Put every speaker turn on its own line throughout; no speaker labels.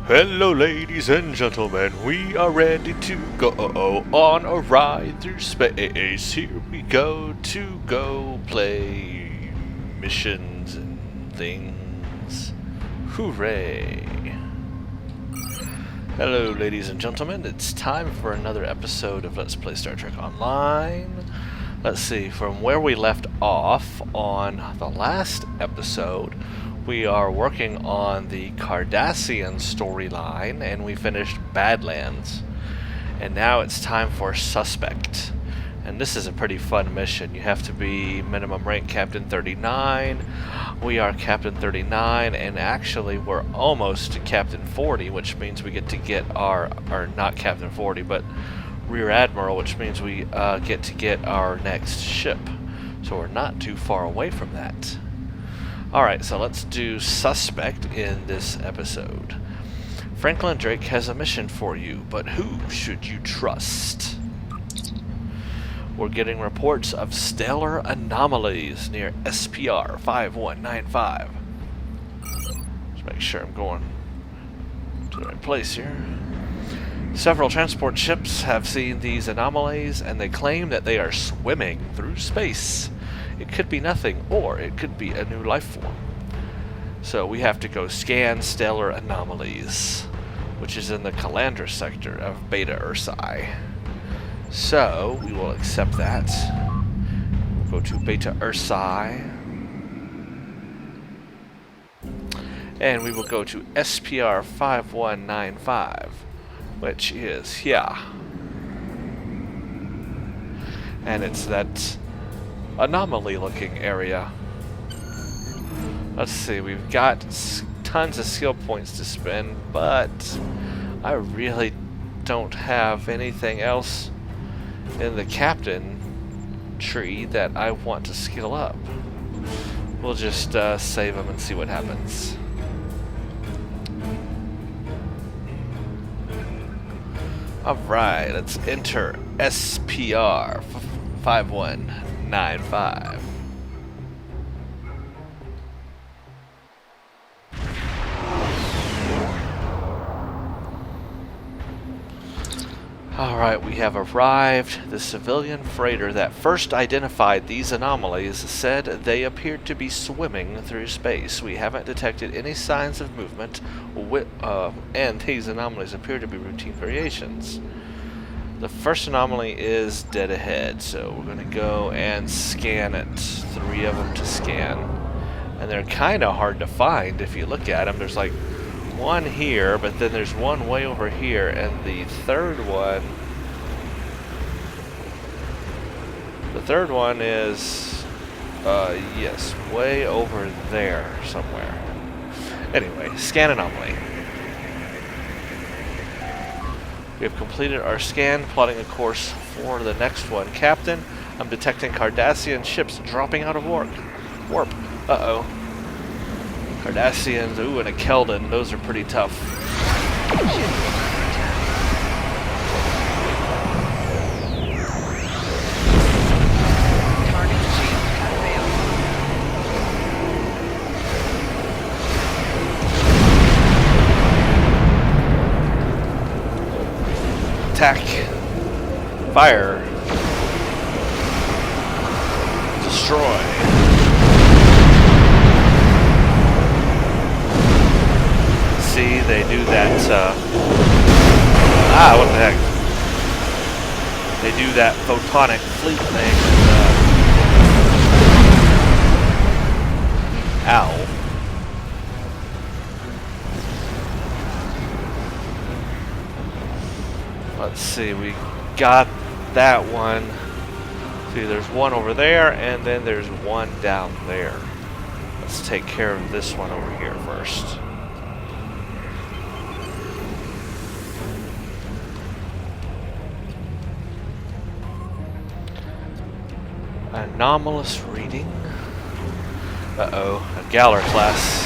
Hello ladies and gentlemen, we are ready to go on a ride through space. Here we go to go play missions and things. Hooray! Hello ladies and gentlemen, it's time for another episode of Let's Play Star Trek Online. Let's see, from where we left off on the last episode, we are working on the Cardassian storyline, and we finished Badlands. And now it's time for Suspect. And this is a pretty fun mission. You have to be minimum rank Captain 39. We are Captain 39, and actually we're almost to Captain 40, which means we get to get our not Captain 40, but Rear Admiral, which means we get to get our next ship. So we're not too far away from that. Alright, so let's do Suspect in this episode. Franklin Drake has a mission for you, but who should you trust? We're getting reports of stellar anomalies near SPR 5195. Let's make sure I'm going to the right place here. Several transport ships have seen these anomalies, and they claim that they are swimming through space. It could be nothing, or it could be a new life form. So we have to go scan stellar anomalies, which is in the Calandra sector of Beta Ursae. So we will accept that. We'll go to Beta Ursae. And we will go to SPR 5195, which is here. And it's that anomaly looking area. Let's see, we've got tons of skill points to spend, but I really don't have anything else in the captain tree that I want to skill up. We'll just save them and see what happens. Alright, let's enter SPR 5195. Alright, we have arrived. The civilian freighter that first identified these anomalies said they appeared to be swimming through space. We haven't detected any signs of movement, and these anomalies appear to be routine variations. The first anomaly is dead ahead, so we're going to go and scan it. 3 of them to scan. And they're kind of hard to find if you look at them. There's like one here, but then there's one way over here, and the third one is, yes, way over there somewhere. Anyway, scan anomaly. We have completed our scan, plotting a course for the next one. Captain, I'm detecting Cardassian ships dropping out of warp. Uh-oh. Cardassians, ooh, and a Keldon. Those are pretty tough. Attack. Fire. Destroy. See, they do that, what the heck? They do that photonic fleet thing. Ow. Let's see, we got that one. See, there's one over there, and then there's one down there. Let's take care of this one over here first. Anomalous reading. Uh-oh, a Galler class.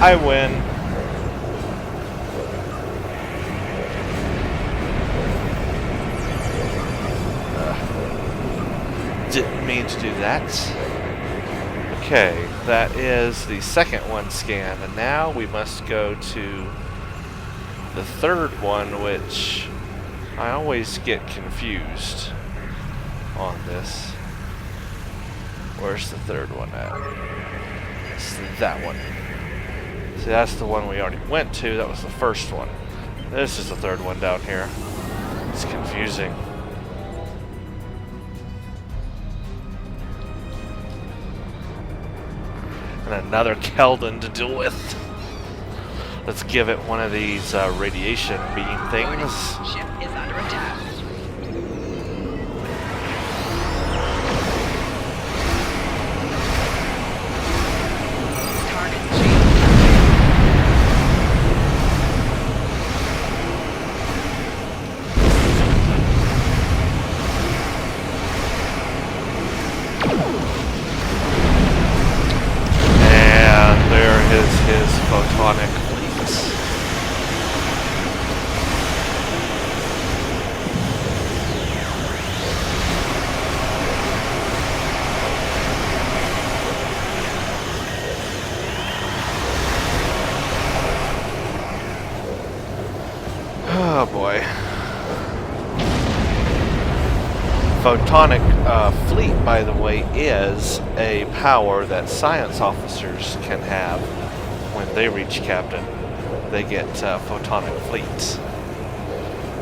I win. Didn't mean to do that. Okay, that is the second one scanned, and now we must go to the third one, which I always get confused on this. Where's the third one at? It's that one. See, that's the one we already went to. That was the first one. This is the third one down here. It's confusing. And another Keldon to deal with. Let's give it one of these radiation beam things.
Ship is under attack.
His photonic fleets. Oh boy. Photonic fleet, by the way, is a power that science officers can have. When they reach captain, they get photonic fleets.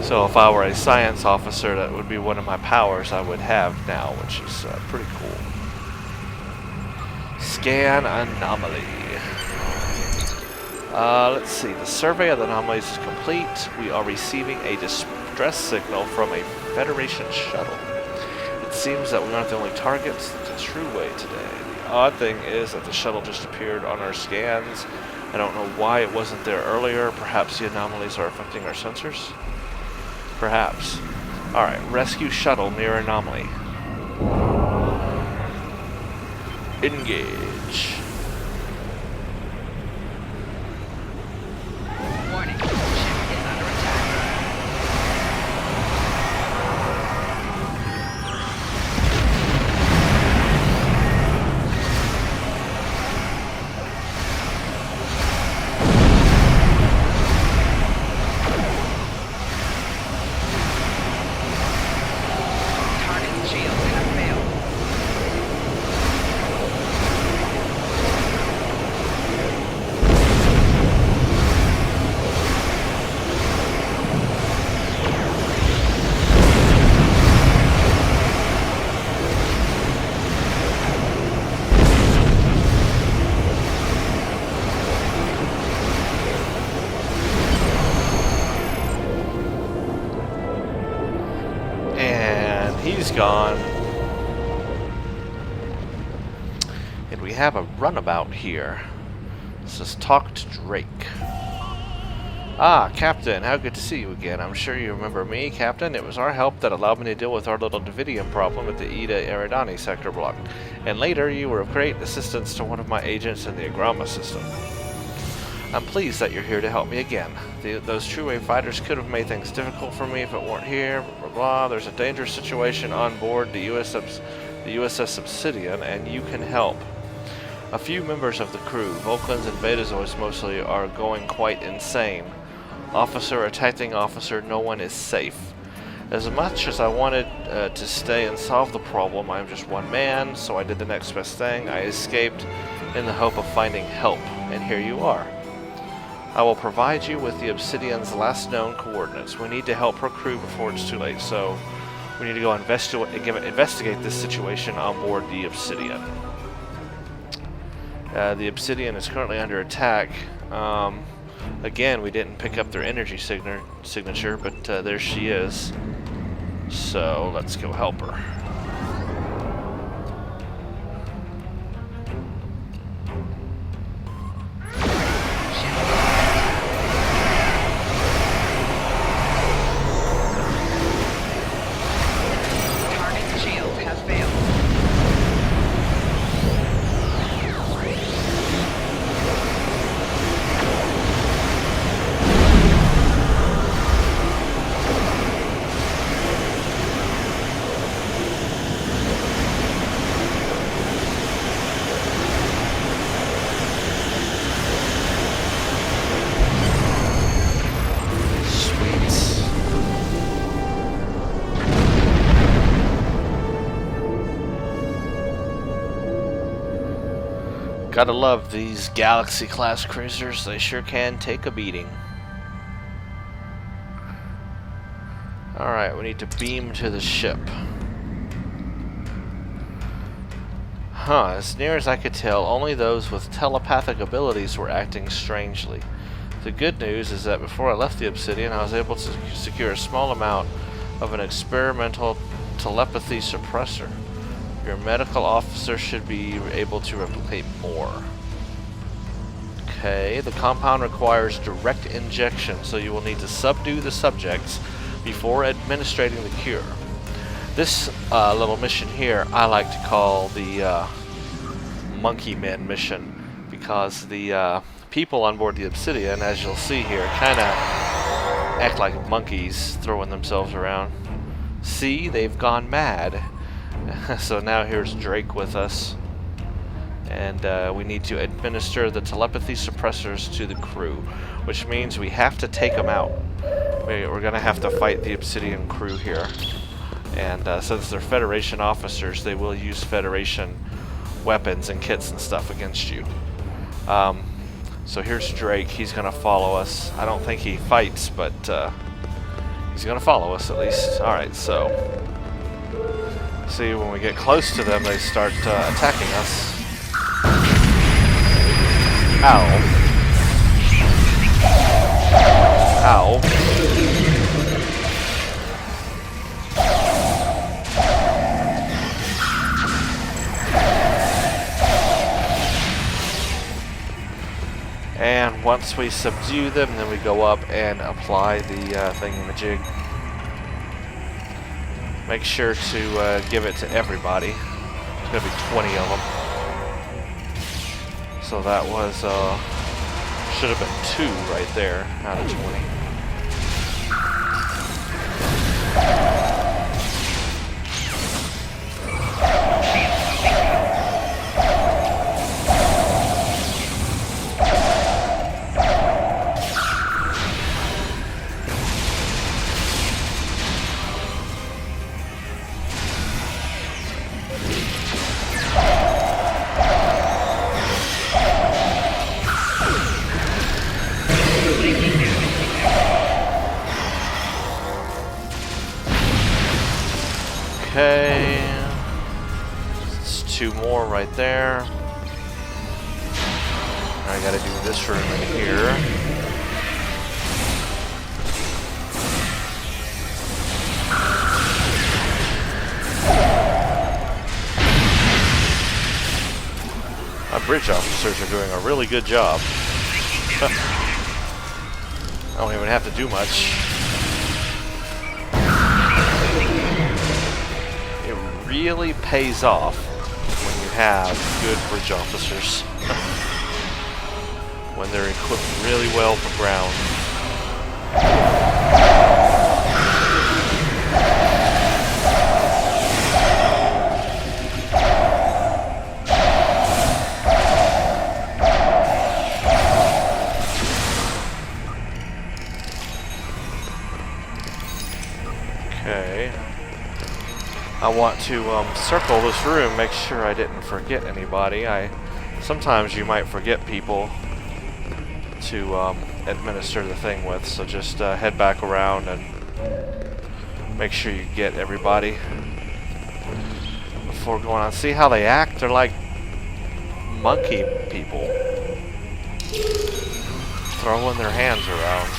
So if I were a science officer, that would be one of my powers I would have now, which is pretty cool. Scan anomaly. Let's see, the survey of the anomalies is complete. We are receiving a distress signal from a Federation shuttle. It seems that we aren't the only targets. That's a true way today. The odd thing is that the shuttle just appeared on our scans. I don't know why it wasn't there earlier. Perhaps the anomalies are affecting our sensors? Perhaps. Alright, rescue shuttle near anomaly. Engage.
Warning, ship is under attack.
He's gone. And we have a runabout here. It says talk to Drake. Ah, Captain, how good to see you again. I'm sure you remember me, Captain. It was our help that allowed me to deal with our little Davidian problem at the Ida Eridani sector block. And later, you were of great assistance to one of my agents in the Agrama system. I'm pleased that you're here to help me again. Those true-wave fighters could have made things difficult for me if it weren't here. Blah, blah, blah. There's a dangerous situation on board the USS Obsidian, and you can help. A few members of the crew, Vulcans and Betazoids mostly, are going quite insane. Officer attacking officer, no one is safe. As much as I wanted to stay and solve the problem, I'm just one man, so I did the next best thing. I escaped in the hope of finding help, and here you are. I will provide you with the Obsidian's last known coordinates. We need to help her crew before it's too late, so we need to go investigate this situation on board the Obsidian. The Obsidian is currently under attack. Again, we didn't pick up their energy signature, but there she is. So let's go help her. Gotta love these Galaxy-class cruisers. They sure can take a beating. Alright, we need to beam to the ship. As near as I could tell, only those with telepathic abilities were acting strangely. The good news is that before I left the Obsidian, I was able to secure a small amount of an experimental telepathy suppressor. Your medical officer should be able to replicate more. Okay, the compound requires direct injection, so you will need to subdue the subjects before administrating the cure. This little mission here I like to call the Monkey Men mission, because the people on board the Obsidian, as you'll see here, kind of act like monkeys throwing themselves around. See, they've gone mad. So now here's Drake with us, and we need to administer the telepathy suppressors to the crew, which means we have to take them out. We're going to have to fight the Obsidian crew here, and since they're Federation officers, they will use Federation weapons and kits and stuff against you. So here's Drake. He's going to follow us. I don't think he fights, but he's going to follow us at least. Alright, so see, when we get close to them, they start attacking us. Ow. Ow. And once we subdue them, then we go up and apply the thingamajig. Make sure to give it to everybody. There's going to be 20 of them. So that was, should have been 2 right there out of 20. Okay, it's 2 more right there. I gotta do this room in here. My bridge officers are doing a really good job. I don't even have to do much. Really pays off when you have good bridge officers. When they're equipped really well for ground. Okay. I want to circle this room, make sure I didn't forget anybody. Sometimes you might forget people to administer the thing with, so just head back around and make sure you get everybody before going on. See how they act? They're like monkey people, throwing their hands around.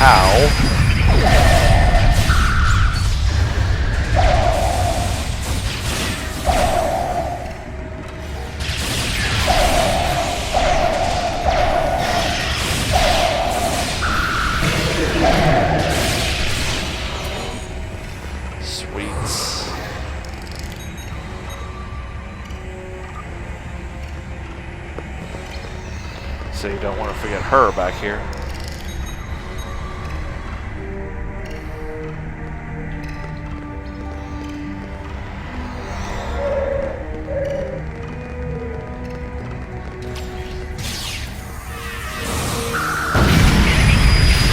Ow. Sweets. So you don't want to forget her back here.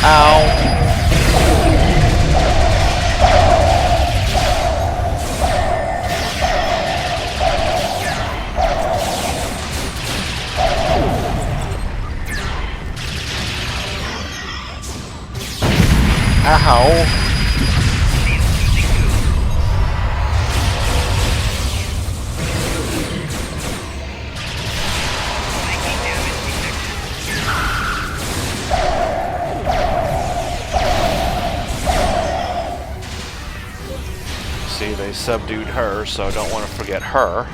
Ow. Ow! See, they subdued her, so I don't want to forget her.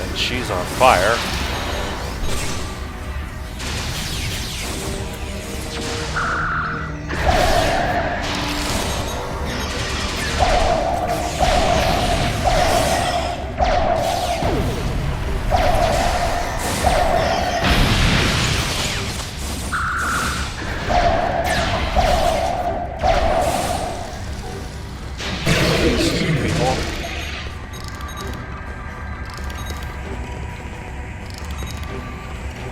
And she's on fire.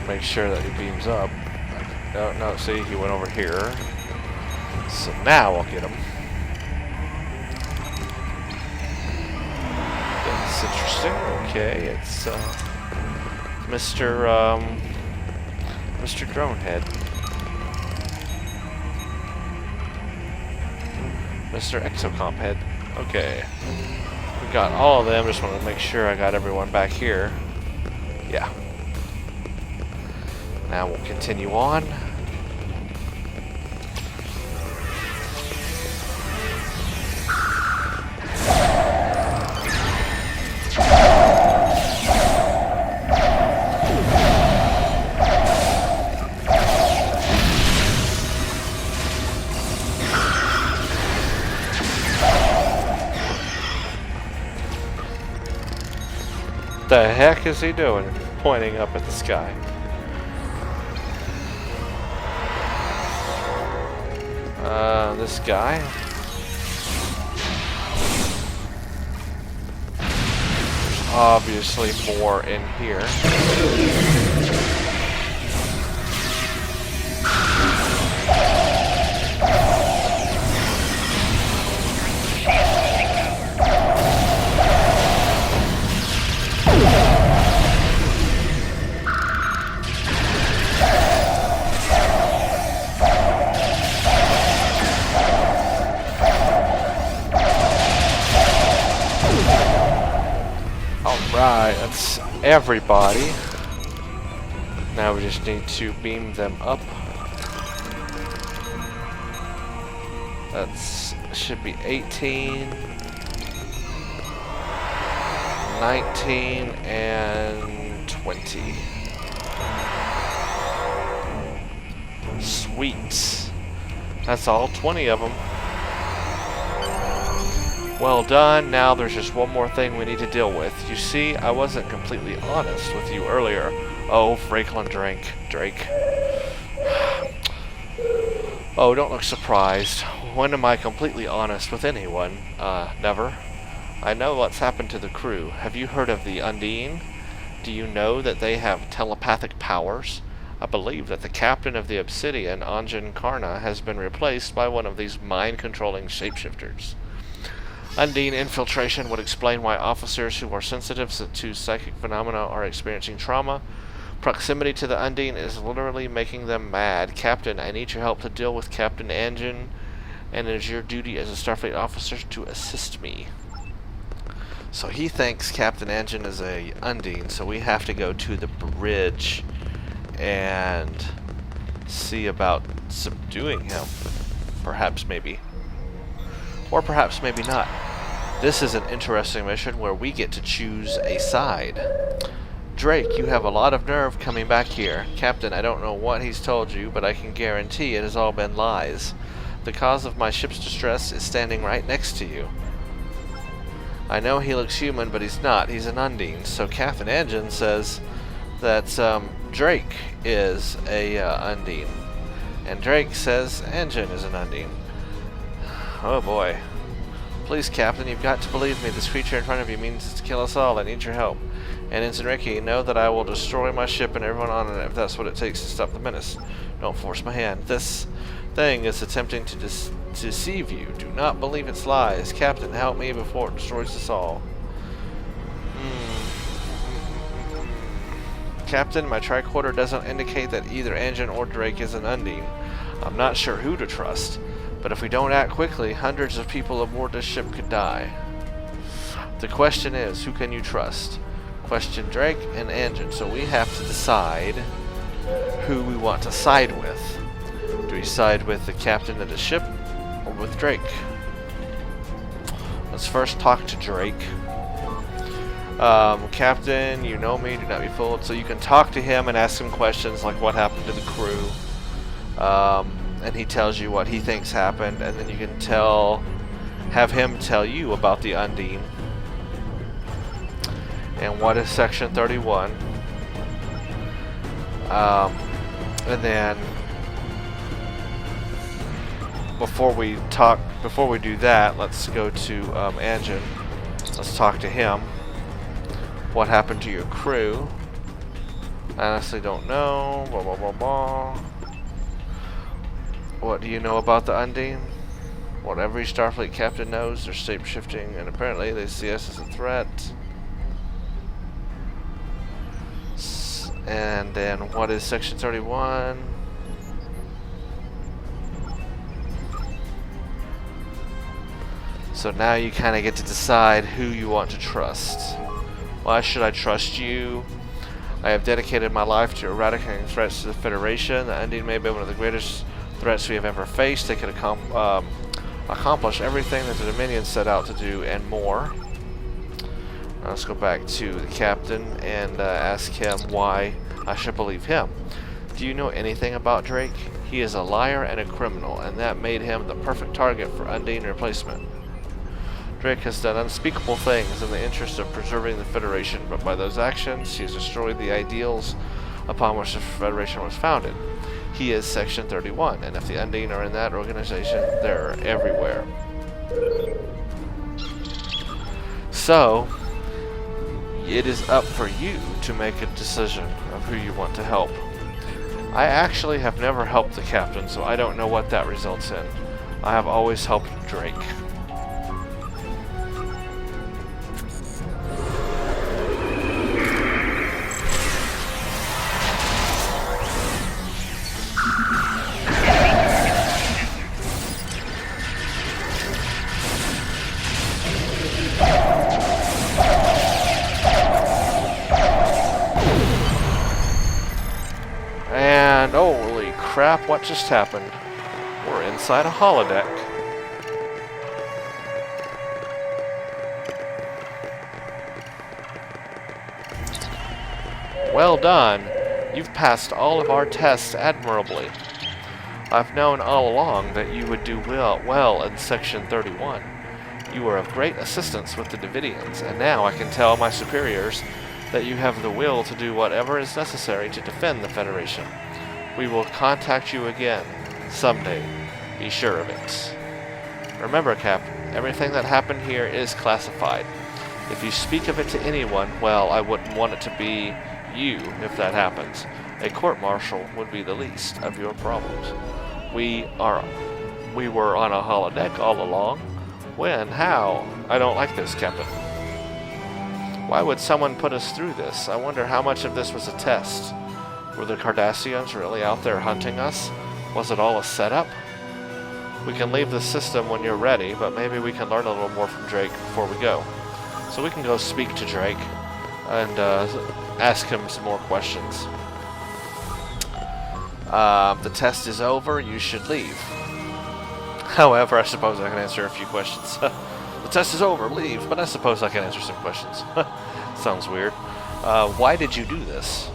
Make sure that he beams up. No, no, see, he went over here. So now I'll get him. That's interesting. Okay, it's Mr. Dronehead. Mr. Exocomp Head. Okay. We got all of them, just want to make sure I got everyone back here. Yeah. Now we'll continue on. The heck is he doing? Pointing up at the sky. This guy. There's obviously more in here. Alright, that's everybody. Now we just need to beam them up. That's should be 18, 19, and 20. Sweet. That's all 20 of them. Well done. Now there's just one more thing we need to deal with. You see, I wasn't completely honest with you earlier. Oh, Franklin Drake. Oh, don't look surprised. When am I completely honest with anyone? Never. I know what's happened to the crew. Have you heard of the Undine? Do you know that they have telepathic powers? I believe that the captain of the Obsidian, Ensign Karna, has been replaced by one of these mind-controlling shapeshifters. Undine infiltration would explain why officers who are sensitive to psychic phenomena are experiencing trauma. Proximity to the Undine is literally making them mad. Captain, I need your help to deal with Captain Ensign, and it is your duty as a Starfleet officer to assist me. So he thinks Captain Ensign is a Undine, so we have to go to the bridge and see about subduing him. Perhaps, maybe. Or perhaps maybe not. This is an interesting mission where we get to choose a side. Drake, you have a lot of nerve coming back here. Captain, I don't know what he's told you, but I can guarantee it has all been lies. The cause of my ship's distress is standing right next to you. I know he looks human, but he's not. He's an Undine. So Captain Ensign says that Drake is a Undine. And Drake says Ensign is an Undine. Oh boy. Please, Captain, you've got to believe me. This creature in front of you means to kill us all. I need your help. And Ensign Ricky, know that I will destroy my ship and everyone on it if that's what it takes to stop the menace. Don't force my hand. This thing is attempting to deceive you. Do not believe its lies. Captain, help me before it destroys us all. Captain, my tricorder doesn't indicate that either Engine or Drake is an Undine. I'm not sure who to trust, but if we don't act quickly, hundreds of people aboard this ship could die. The question is, who can you trust? Question Drake and Engine, so we have to decide who we want to side with. Do we side with the captain of the ship or with Drake? Let's first talk to Drake. Captain, you know me, do not be fooled. So you can talk to him and ask him questions like what happened to the crew. And he tells you what he thinks happened, and then you can have him tell you about the Undine. And what is Section 31. And then before we do that, let's go to Engine. Let's talk to him. What happened to your crew? I honestly don't know. Blah, blah, blah, blah. What do you know about the Undine? What every Starfleet captain knows, they're shape-shifting, and apparently they see us as a threat. And then what is Section 31? So now you kind of get to decide who you want to trust. Why should I trust you? I have dedicated my life to eradicating threats to the Federation. The Undine may be one of the greatest threats we have ever faced. They could accomplish everything that the Dominion set out to do and more. Now let's go back to the captain and ask him why I should believe him. Do you know anything about Drake? He is a liar and a criminal, and that made him the perfect target for Undine replacement. Drake has done unspeakable things in the interest of preserving the Federation, but by those actions, he has destroyed the ideals upon which the Federation was founded. He is Section 31, and if the Undine are in that organization, they're everywhere. So, it is up for you to make a decision of who you want to help. I actually have never helped the captain, so I don't know what that results in. I have always helped Drake. And holy crap, what just happened? We're inside a holodeck. Well done. You've passed all of our tests admirably. I've known all along that you would do well in Section 31. You were of great assistance with the Davidians, and now I can tell my superiors that you have the will to do whatever is necessary to defend the Federation. We will contact you again, someday. Be sure of it. Remember, Cap, everything that happened here is classified. If you speak of it to anyone, well, I wouldn't want it to be you if that happens. A court-martial would be the least of your problems. We were on a holodeck all along. When? How? I don't like this, Captain. Why would someone put us through this? I wonder how much of this was a test. Were the Cardassians really out there hunting us? Was it all a setup? We can leave the system when you're ready, but maybe we can learn a little more from Drake before we go. So we can go speak to Drake and ask him some more questions. The test is over. You should leave. However, I suppose I can answer a few questions. The test is over. Leave. But I suppose I can answer some questions. Sounds weird. Why did you do this?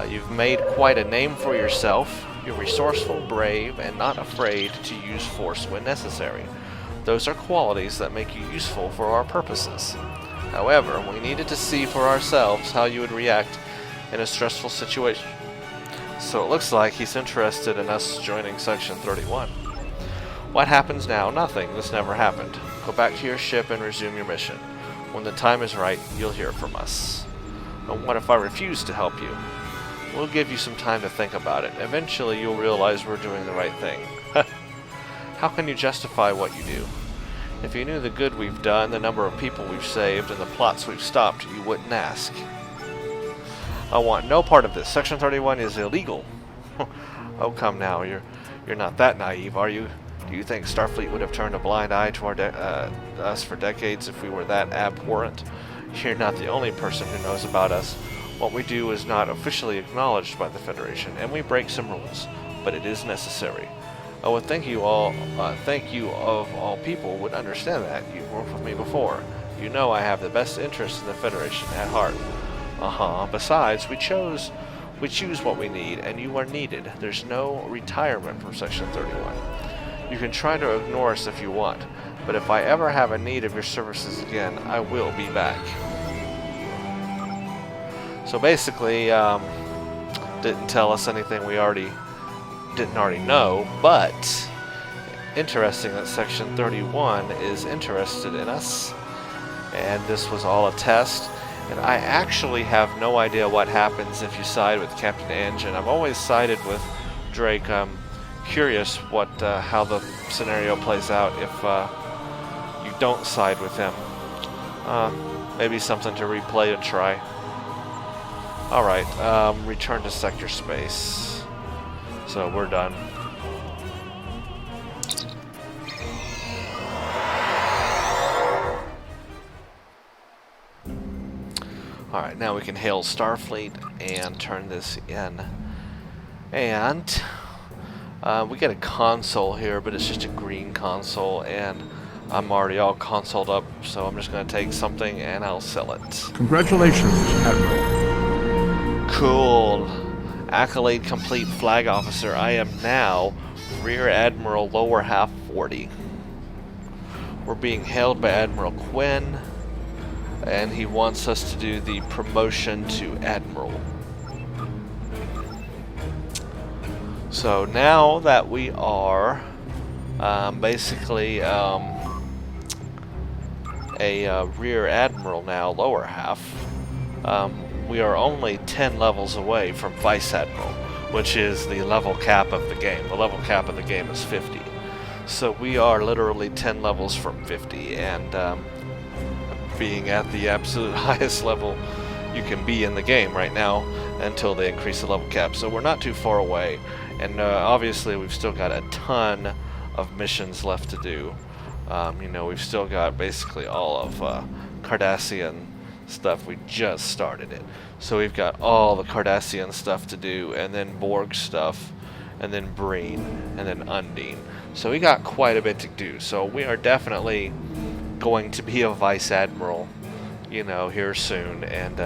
You've made quite a name for yourself. You're resourceful, brave, and not afraid to use force when necessary. Those are qualities that make you useful for our purposes. However, we needed to see for ourselves how you would react in a stressful situation. So it looks like he's interested in us joining Section 31. What happens now? Nothing. This never happened. Go back to your ship and resume your mission. When the time is right, you'll hear from us. And what if I refuse to help you? We'll give you some time to think about it. Eventually, you'll realize we're doing the right thing. How can you justify what you do? If you knew the good we've done, the number of people we've saved, and the plots we've stopped, you wouldn't ask. I want no part of this. Section 31 is illegal. Oh, come now. You're not that naive, are you? Do you think Starfleet would have turned a blind eye to us for decades if we were that abhorrent? You're not the only person who knows about us. What we do is not officially acknowledged by the Federation, and we break some rules, but it is necessary. I would think you of all people would understand that. You've worked with me before. You know I have the best interests in the Federation at heart. Besides, we choose what we need, and you are needed. There's no retirement from Section 31. You can try to ignore us if you want, but if I ever have a need of your services again, I will be back. So basically, didn't tell us anything we didn't already know, but interesting that Section 31 is interested in us, and this was all a test. And I actually have no idea what happens if you side with Captain Engine. I've always sided with Drake. I'm curious how the scenario plays out if you don't side with him. Maybe something to replay and try. Alright, return to sector space. So we're done. Alright, now we can hail Starfleet and turn this in. And we get a console here, but it's just a green console, and I'm already all consoled up, so I'm just going to take something and I'll sell it.
Congratulations, Admiral.
Cool. Accolade complete, Flag Officer. I am now Rear Admiral Lower Half 40. We're being hailed by Admiral Quinn, and he wants us to do the promotion to Admiral. So now that we are basically a Rear Admiral now, lower half, we are only 10 levels away from Vice Admiral, which is the level cap of the game. The level cap of the game is 50. So we are literally 10 levels from 50, and being at the absolute highest level you can be in the game right now until they increase the level cap. So we're not too far away, and obviously we've still got a ton of missions left to do. You know, we've still got basically all of Cardassian stuff. We just started it, so we've got all the Cardassian stuff to do, and then Borg stuff, and then Breen, and then Undine. So we got quite a bit to do. So we are definitely going to be a Vice Admiral, you know, here soon, and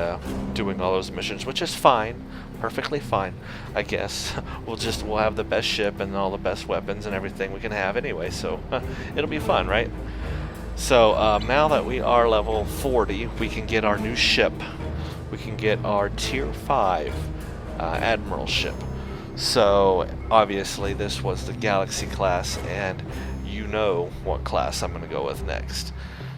doing all those missions, which is fine, perfectly fine, I guess. We'll have the best ship and all the best weapons and everything we can have anyway, so it'll be fun, right? So now that we are level 40, we can get our new ship. We can get our Tier 5 Admiral ship. So obviously this was the Galaxy class, and you know what class I'm going to go with next.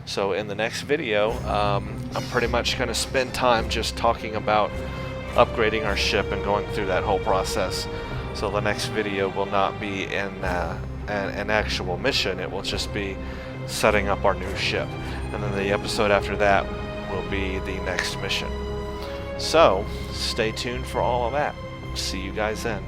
So in the next video, I'm pretty much going to spend time just talking about upgrading our ship and going through that whole process. So the next video will not be an actual mission, it will just be setting up our new ship. And then the episode after that will be the next mission. So stay tuned for all of that. See you guys then.